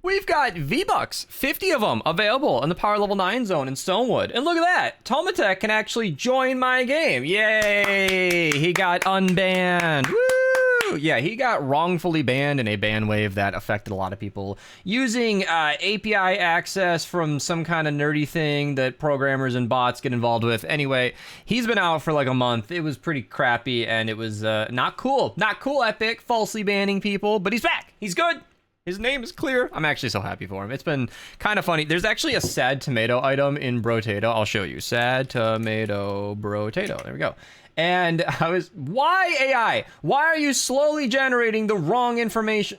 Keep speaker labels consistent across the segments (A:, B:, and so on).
A: We've got V-Bucks, 50 of them available in the power level 9 zone in Stonewood. And look at that, Tomatek can actually join my game. Yay! He got unbanned. Woo! Yeah, he got wrongfully banned in a ban wave that affected a lot of people using API access from some kind of nerdy thing that programmers and bots get involved with. Anyway, he's been out for like a month. It was pretty crappy and it was not cool. Not cool, Epic, falsely banning people, but he's back. He's good. His name is clear. I'm actually so happy for him. It's been kind of funny. There's actually a sad tomato item in Brotato. I'll show you. Sad tomato Brotato. There we go. And I was, why AI? Why are you slowly generating the wrong information?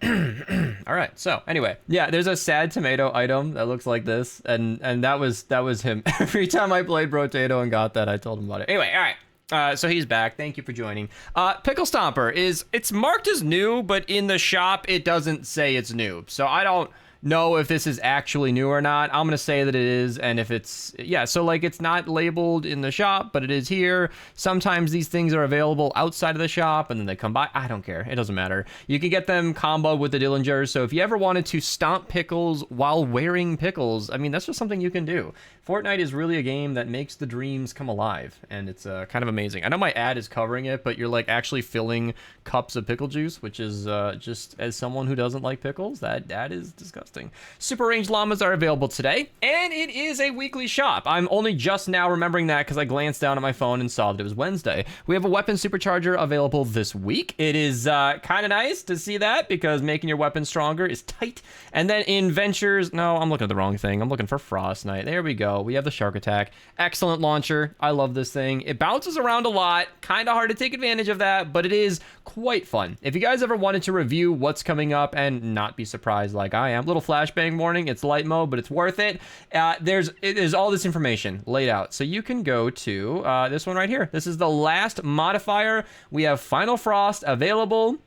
A: All right. So anyway, yeah, there's a sad tomato item that looks like this. And that was him. Every time I played Brotato and got that, I told him about it. Anyway, all right. So he's back. Thank you for joining. Pickle Stomper it's marked as new, but in the shop, it doesn't say it's new. So I don't know if this is actually new or not. I'm going to say that it is. And if it's, yeah, so like it's not labeled in the shop, but it is here. Sometimes these things are available outside of the shop and then they come by. I don't care. It doesn't matter. You can get them comboed with the Dillingers. So if you ever wanted to stomp pickles while wearing pickles, I mean, that's just something you can do. Fortnite is really a game that makes the dreams come alive, and it's kind of amazing. I know my ad is covering it, but you're like actually filling cups of pickle juice, which is just, as someone who doesn't like pickles, that is disgusting. Super range llamas are available today, and it is a weekly shop. I'm only just now remembering that because I glanced down at my phone and saw that it was Wednesday. We have a weapon supercharger available this week. It is kind of nice to see that because making your weapon stronger is tight. And then in Ventures, no, I'm looking at the wrong thing. I'm looking for Frost Knight. There we go. We have the Shark Attack. Excellent launcher. I love this thing. It bounces around a lot. Kind of hard to take advantage of that, but it is quite fun. If you guys ever wanted to review what's coming up and not be surprised like I am, little flashbang warning. It's light mode, but it's worth it. There's all this information laid out. So you can go to this one right here. This is the last modifier. We have Final Frost available.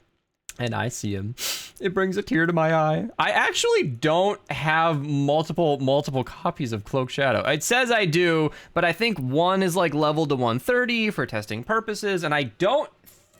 A: And I see him. It brings a tear to my eye. I actually don't have multiple copies of Cloak Shadow. It says I do, but I think one is like leveled to 130 for testing purposes, and I don't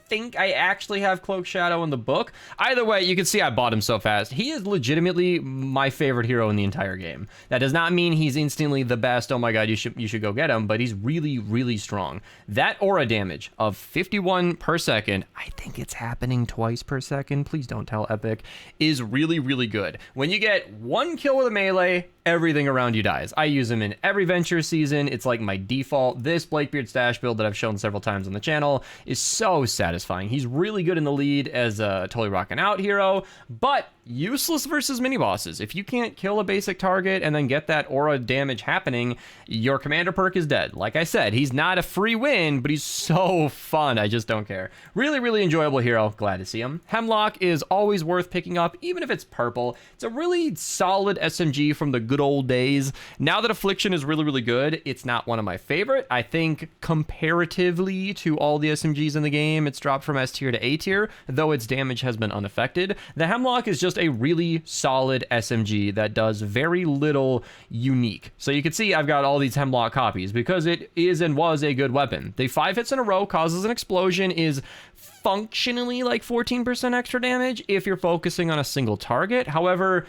A: think I actually have Cloak Shadow in the book. Either way, you can see I bought him so fast. He is legitimately my favorite hero in the entire game. That does not mean he's instantly the best. Oh my god, you should go get him, but he's really, really strong. That aura damage of 51 per second, I think it's happening twice per second, please don't tell Epic, is really, really good. When you get one kill with a melee, everything around you dies. I use him in every Venture season. It's like my default. This Blakebeard stash build that I've shown several times on the channel is so satisfying. He's really good in the lead as a totally rocking out hero, but useless versus mini bosses. If you can't kill a basic target and then get that aura damage happening, your commander perk is dead. Like I said, he's not a free win, but he's so fun. I just don't care. Really, really enjoyable hero. Glad to see him. Hemlock is always worth picking up, even if it's purple. It's a really solid SMG from the good old days. Now that Affliction is really, really good, it's not one of my favorite. I think comparatively to all the SMGs in the game, it's dropped from S tier to A tier, though its damage has been unaffected. The Hemlock is just a really solid SMG that does very little unique. So you can see I've got all these Hemlock copies because it is and was a good weapon. The 5 hits in a row causes an explosion, is functionally like 14% extra damage if you're focusing on a single target. However,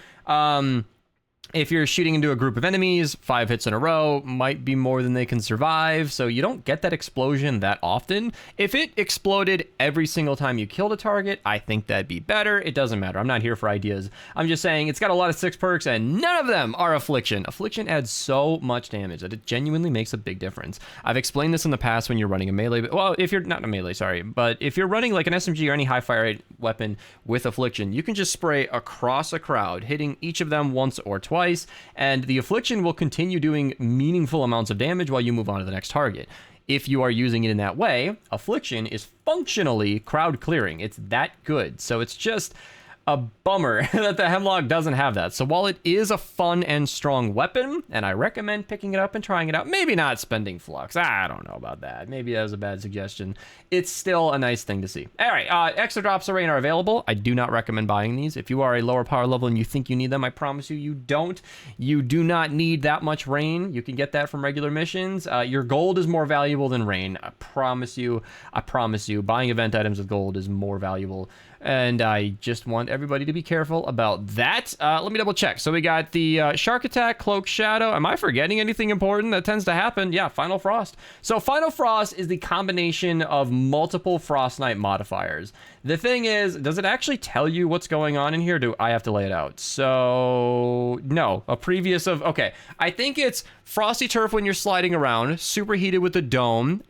A: if you're shooting into a group of enemies, 5 hits in a row might be more than they can survive, so you don't get that explosion that often. If it exploded every single time you killed a target, I think that'd be better. It doesn't matter. I'm not here for ideas. I'm just saying it's got a lot of 6 perks, and none of them are Affliction. Affliction adds so much damage that it genuinely makes a big difference. I've explained this in the past when you're running a melee, well, if you're not a melee, sorry, but if you're running like an SMG or any high fire rate weapon with Affliction, you can just spray across a crowd, hitting each of them once or twice, and the Affliction will continue doing meaningful amounts of damage while you move on to the next target. If you are using it in that way, Affliction is functionally crowd clearing. It's that good. So it's just a bummer that the Hemlock doesn't have that. So while it is a fun and strong weapon, and I recommend picking it up and trying it out, maybe not spending Flux. I don't know about that. Maybe that was a bad suggestion. It's still a nice thing to see. All right, extra drops of rain are available. I do not recommend buying these. If you are a lower power level and you think you need them, I promise you, you don't. You do not need that much rain. You can get that from regular missions. Your gold is more valuable than rain. I promise you. Buying event items with gold is more valuable And I just want everybody to be careful about that. Let me double check. So we got the Shark Attack, Cloak Shadow. Am I forgetting anything important? That tends to happen. Yeah, Final Frost. So Final Frost is the combination of multiple Frost Knight modifiers. The thing is, does it actually tell you what's going on in here? Do I have to lay it out? So, no. A previous of... Okay, I think it's Frosty Turf when you're sliding around, Superheated with the Dome.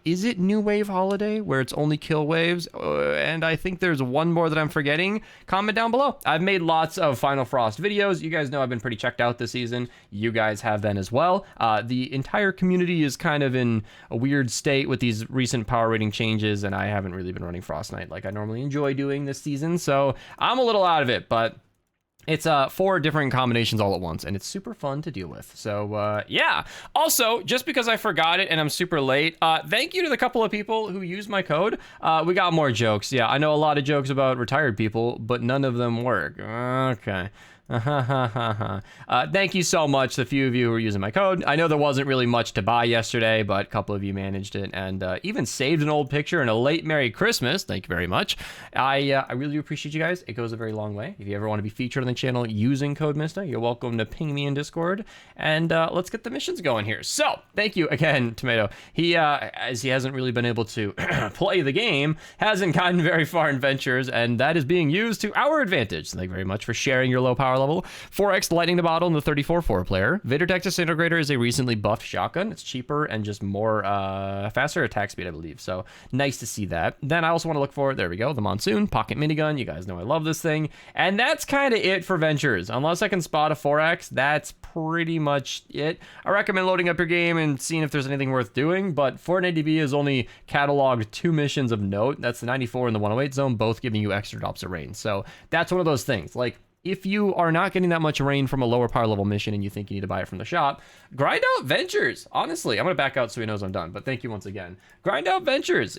A: Is it New Wave Holiday, where it's only kill waves? And I think there's one more that I'm forgetting. Comment down below. I've made lots of Final Frost videos. You guys know I've been pretty checked out this season. You guys have been as well. The entire community is kind of in a weird state with these recent power rating changes, and I haven't really been running Frost Knight like I normally enjoy doing this season, so I'm a little out of it, but it's 4 different combinations all at once, and it's super fun to deal with. So, yeah. Also, just because I forgot it and I'm super late, thank you to the couple of people who used my code. We got more jokes. Yeah, I know a lot of jokes about retired people, but none of them work. Okay. Thank you so much, the few of you who are using my code. I know there wasn't really much to buy yesterday, but a couple of you managed it, and even saved an old picture and a late Merry Christmas. Thank you very much. I really appreciate you guys. It goes a very long way. If you ever want to be featured on the channel using code Mista, you're welcome to ping me in Discord, and let's get the missions going here. So, thank you again, Tomato. He, as he hasn't really been able to play the game, hasn't gotten very far in Ventures, and that is being used to our advantage. So thank you very much for sharing your low power level. 4x Lightning the Bottle in the 34 4-player. Vader Disintegrator is a recently buffed shotgun. It's cheaper and just more faster attack speed, I believe. So nice to see that. Then I also want to look for, there we go, the Monsoon, Pocket Minigun. You guys know I love this thing. And that's kind of it for Ventures. Unless I can spot a 4x, that's pretty much it. I recommend loading up your game and seeing if there's anything worth doing, but Fortnite has only cataloged 2 missions of note. That's the 94 and the 108 zone, both giving you extra drops of rain. So that's one of those things. Like, if you are not getting that much rain from a lower power level mission and you think you need to buy it from the shop, grind out Ventures. Honestly, I'm going to back out so he knows I'm done, but thank you once again. Grind out Ventures.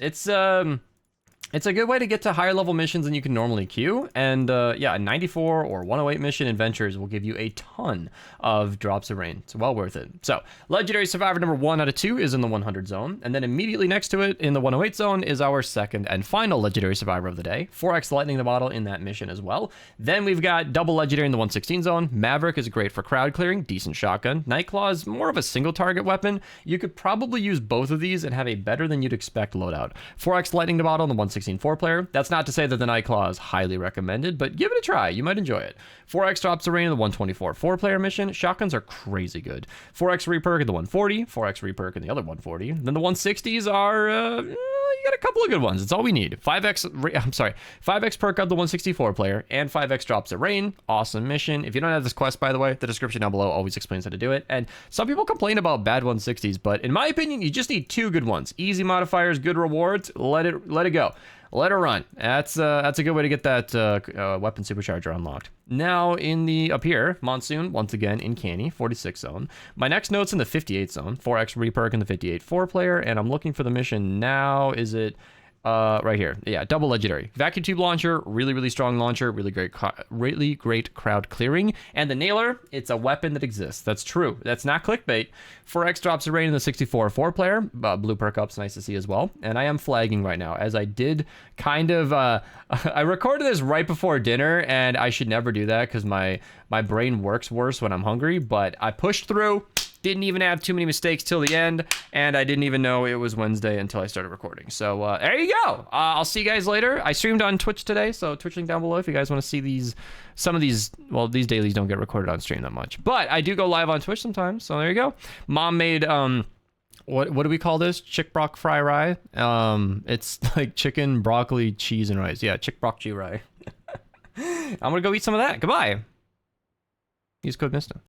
A: It's a good way to get to higher level missions than you can normally queue. And yeah, a 94 or 108 mission in Ventures will give you a ton of drops of rain. It's well worth it. So Legendary Survivor number 1 out of 2 is in the 100 zone. And then immediately next to it in the 108 zone is our second and final Legendary Survivor of the day. 4x Lightning the Bottle in that mission as well. Then we've got double Legendary in the 116 zone. Maverick is great for crowd clearing. Decent shotgun. Nightclaw is more of a single target weapon. You could probably use both of these and have a better than you'd expect loadout. 4x Lightning the Bottle in the 116 4-player. That's not to say that the Nightclaw is highly recommended, but give it a try. You might enjoy it. 4x drops the rain in the 124 4-player mission. Shotguns are crazy good. 4x reperk in the 140, 4x reperk in the other 140. Then the 160s are, you got a couple of good ones. It's all we need. 5x perk up the 164 player and 5x drops the rain. Awesome mission. If you don't have this quest, by the way, the description down below always explains how to do it. And some people complain about bad 160s, but in my opinion, you just need 2 good ones. Easy modifiers, good rewards. Let it go. Let her run. That's a good way to get that weapon supercharger unlocked. Now in the up here, Monsoon once again in Canny, 46 zone. My next note's in the 58 zone, 4x reperk in the 58 4-player, and I'm looking for the mission now. Is it right here? Yeah, double Legendary vacuum tube launcher, really strong launcher, really great crowd clearing. And the Nailer, it's a weapon that exists. That's true. That's not clickbait. 4x drops a rain in the 64 4-player. Blue perk up's nice to see as well. And I am flagging right now, as I did kind of I recorded this right before dinner, and I should never do that because my brain works worse when I'm hungry, but I pushed through. Didn't even have too many mistakes till the end, and I didn't even know it was Wednesday until I started recording. So there you go. I'll see you guys later. I streamed on Twitch today, so Twitch link down below if you guys want to see some of these. Well, these dailies don't get recorded on stream that much, but I do go live on Twitch sometimes. So there you go. Mom made what do we call this? Chick brock fry rye. It's like chicken, broccoli, cheese, and rice. Yeah, chick brock chi rye. I'm gonna go eat some of that. Goodbye. Use code Mista.